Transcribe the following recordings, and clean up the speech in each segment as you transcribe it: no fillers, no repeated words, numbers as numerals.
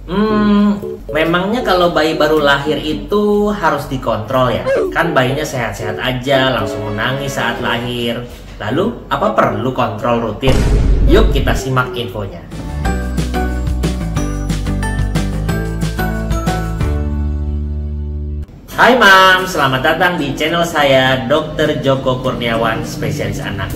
Memangnya kalau bayi baru lahir itu harus dikontrol ya? Kan bayinya sehat-sehat aja, langsung menangis saat lahir. Lalu, apa perlu kontrol rutin? Yuk kita simak infonya. Hai Mam, selamat datang di channel saya Dr. Joko Kurniawan, spesialis anak.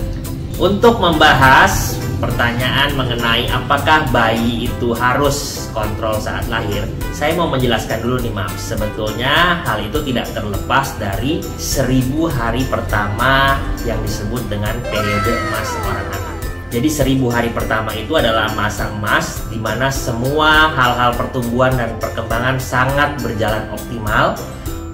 Untuk membahas pertanyaan mengenai apakah bayi itu harus kontrol saat lahir, saya mau menjelaskan dulu nih Mam. Sebetulnya hal itu tidak terlepas dari 1000 hari pertama yang disebut dengan periode emas seorang anak. Jadi 1000 hari pertama itu adalah masa emas di mana semua hal-hal pertumbuhan dan perkembangan sangat berjalan optimal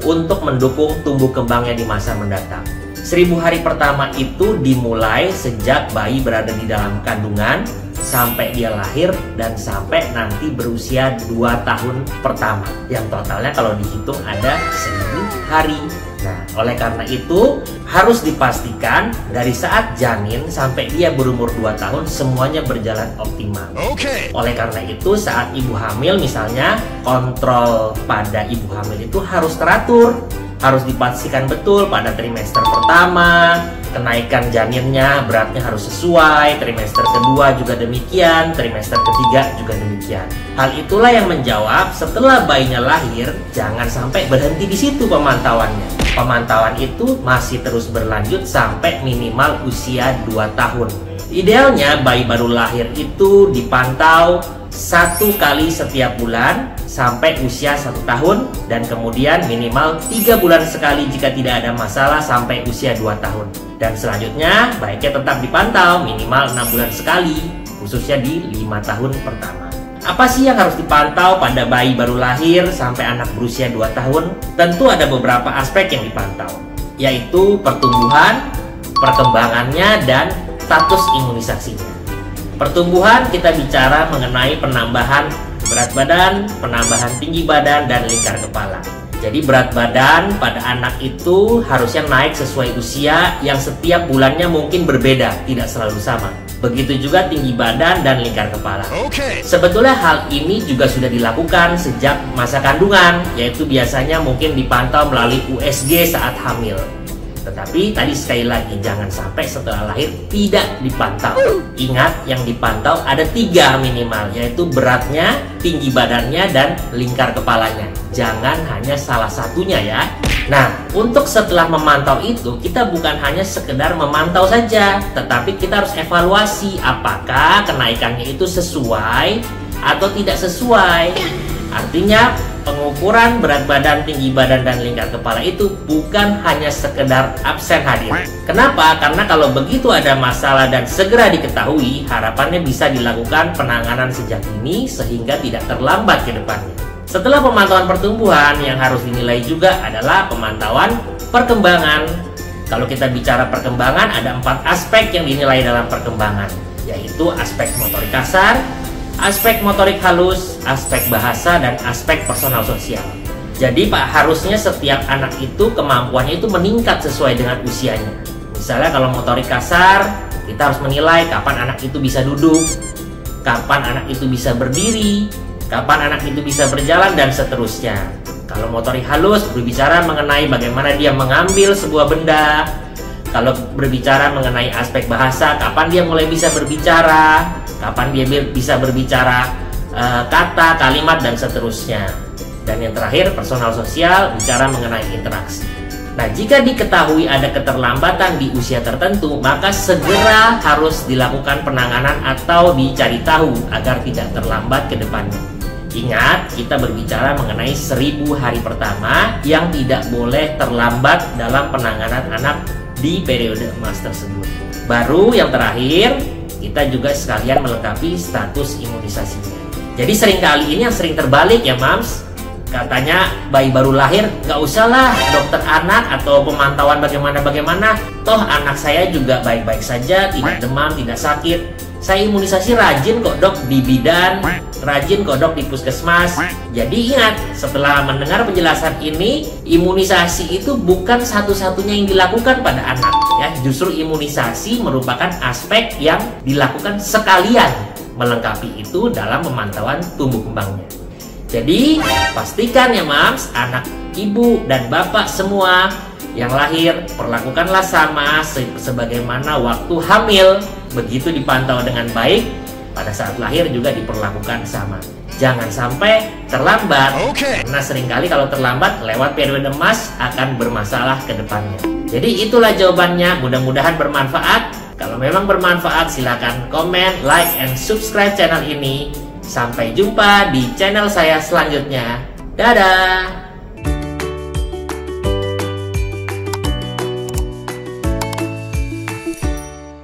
untuk mendukung tumbuh kembangnya di masa mendatang. 1000 hari pertama itu dimulai sejak bayi berada di dalam kandungan sampai dia lahir dan sampai nanti berusia 2 tahun pertama. Yang totalnya kalau dihitung ada 1000 hari. Nah, oleh karena itu harus dipastikan dari saat janin sampai dia berumur 2 tahun semuanya berjalan optimal. Oleh karena itu saat ibu hamil misalnya, kontrol pada ibu hamil itu harus teratur. Harus dipastikan betul pada trimester pertama, kenaikan janinnya beratnya harus sesuai, trimester kedua juga demikian, trimester ketiga juga demikian. Hal itulah yang menjawab setelah bayinya lahir, jangan sampai berhenti di situ pemantauannya. Pemantauan itu masih terus berlanjut sampai minimal usia 2 tahun. Idealnya bayi baru lahir itu dipantau 1 kali setiap bulan sampai usia 1 tahun, dan kemudian minimal 3 bulan sekali jika tidak ada masalah sampai usia 2 tahun. Dan selanjutnya baiknya tetap dipantau minimal 6 bulan sekali, khususnya di 5 tahun pertama. Apa sih yang harus dipantau pada bayi baru lahir sampai anak berusia 2 tahun? Tentu ada beberapa aspek yang dipantau, yaitu pertumbuhan, perkembangannya, dan status imunisasinya. Pertumbuhan kita bicara mengenai penambahan berat badan, penambahan tinggi badan, dan lingkar kepala. Jadi berat badan pada anak itu harusnya naik sesuai usia yang setiap bulannya mungkin berbeda, tidak selalu sama. Begitu juga tinggi badan dan lingkar kepala. Sebetulnya hal ini juga sudah dilakukan sejak masa kandungan, yaitu biasanya mungkin dipantau melalui USG saat hamil. Tetapi tadi sekali lagi, jangan sampai setelah lahir tidak dipantau. Ingat, yang dipantau ada 3 minimal, yaitu beratnya, tinggi badannya, dan lingkar kepalanya. Jangan hanya salah satunya ya. Nah, untuk setelah memantau itu, kita bukan hanya sekedar memantau saja, tetapi kita harus evaluasi apakah kenaikannya itu sesuai atau tidak sesuai. Artinya, pengukuran berat badan, tinggi badan, dan lingkar kepala itu bukan hanya sekedar absen hadir. Kenapa? Karena kalau begitu ada masalah dan segera diketahui, harapannya bisa dilakukan penanganan sejak dini sehingga tidak terlambat ke depannya. Setelah pemantauan pertumbuhan, yang harus dinilai juga adalah pemantauan perkembangan. Kalau kita bicara perkembangan, ada 4 aspek yang dinilai dalam perkembangan, yaitu aspek motorik kasar, aspek motorik halus, aspek bahasa, dan aspek personal sosial. Jadi harusnya setiap anak itu kemampuannya itu meningkat sesuai dengan usianya. Misalnya kalau motorik kasar, kita harus menilai kapan anak itu bisa duduk, kapan anak itu bisa berdiri, kapan anak itu bisa berjalan, dan seterusnya. Kalau motorik halus berbicara mengenai bagaimana dia mengambil sebuah benda. Kalau berbicara mengenai aspek bahasa, kapan dia mulai bisa berbicara, kapan dia bisa berbicara kata, kalimat, dan seterusnya. Dan yang terakhir, personal sosial, bicara mengenai interaksi. Nah, jika diketahui ada keterlambatan di usia tertentu, maka segera harus dilakukan penanganan atau dicari tahu agar tidak terlambat ke depannya. Ingat, kita berbicara mengenai 1000 hari pertama yang tidak boleh terlambat dalam penanganan anak di periode emas tersebut. Baru yang terakhir, kita juga sekalian melengkapi status imunisasinya. Jadi seringkali ini yang sering terbalik ya Mams. Katanya bayi baru lahir, nggak usah lah dokter anak atau pemantauan bagaimana-bagaimana. Toh anak saya juga baik-baik saja, tidak demam, tidak sakit. Saya imunisasi rajin kok dok di bidan, rajin kok dok di puskesmas. Jadi ingat, setelah mendengar penjelasan ini, imunisasi itu bukan satu-satunya yang dilakukan pada anak ya. Justru imunisasi merupakan aspek yang dilakukan sekalian melengkapi itu dalam pemantauan tumbuh kembangnya. Jadi pastikan ya Mams, anak ibu dan bapak semua yang lahir perlakukanlah sama sebagaimana waktu hamil. Begitu dipantau dengan baik, pada saat lahir juga diperlakukan sama. Jangan sampai terlambat, karena seringkali kalau terlambat lewat periode emas akan bermasalah ke depannya. Jadi itulah jawabannya, mudah-mudahan bermanfaat. Kalau memang bermanfaat silahkan komen, like, and subscribe channel ini. Sampai jumpa di channel saya selanjutnya. Dadah!